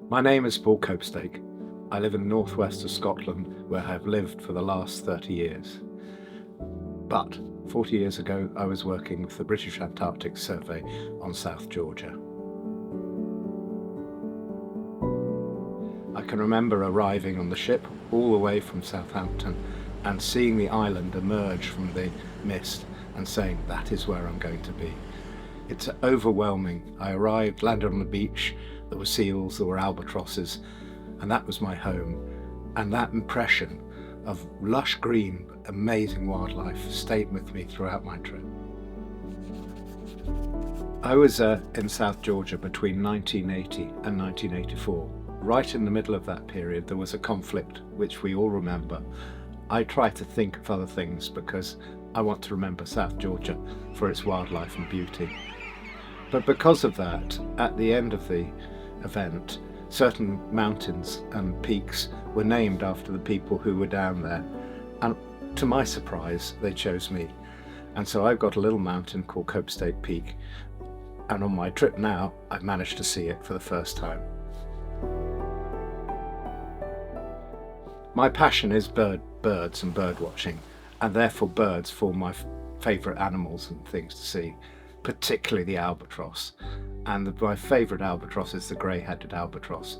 My name is Paul Copestake. I live in the northwest of Scotland, where I have lived for the last 30 years. But 40 years ago, I was working with the British Antarctic Survey on South Georgia. I can remember arriving on the ship all the way from Southampton and seeing the island emerge from the mist and saying, that is where I'm going to be. It's overwhelming. I arrived, landed on the beach, there were seals, there were albatrosses, and that was my home. And that impression of lush green, amazing wildlife stayed with me throughout my trip. I was in South Georgia between 1980 and 1984. Right in the middle of that period, there was a conflict which we all remember. I try to think of other things because I want to remember South Georgia for its wildlife and beauty. But because of that, at the end of the event, certain mountains and peaks were named after the people who were down there. And to my surprise, they chose me. And so I've got a little mountain called Copestake Peak. And on my trip now, I've managed to see it for the first time. My passion is birds and bird watching, and therefore birds form my favourite animals and things to see, particularly the albatross. And my favourite albatross is the grey-headed albatross.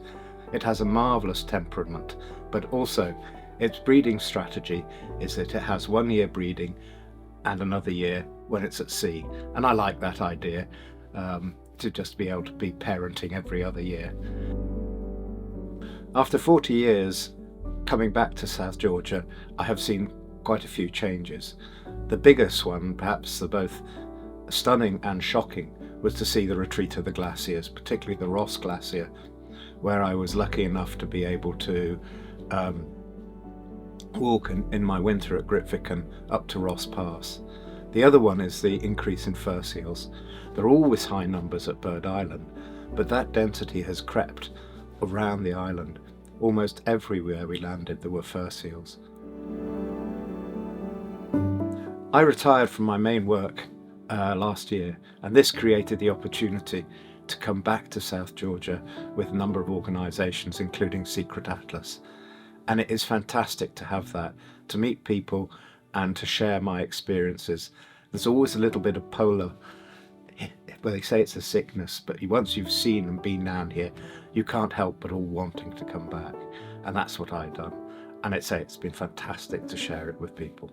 It has a marvellous temperament, but also its breeding strategy is that it has 1 year breeding and another year when it's at sea. And I like that idea, to just be able to be parenting every other year. After 40 years coming back to South Georgia, I have seen quite a few changes. The biggest one, perhaps the both stunning and shocking, was to see the retreat of the glaciers, particularly the Ross Glacier, where I was lucky enough to be able to walk in my winter at Grytviken up to Ross Pass. The other one is the increase in fur seals. There are always high numbers at Bird Island, but that density has crept around the island. Almost everywhere we landed there were fur seals. I retired from my main work last year, and this created the opportunity to come back to South Georgia with a number of organisations, including Secret Atlas. And it is fantastic to have that, to meet people and to share my experiences. There's always a little bit of polar, well, they say it's a sickness, but once you've seen and been down here, you can't help but all wanting to come back. And that's what I've done. And I'd say it's been fantastic to share it with people.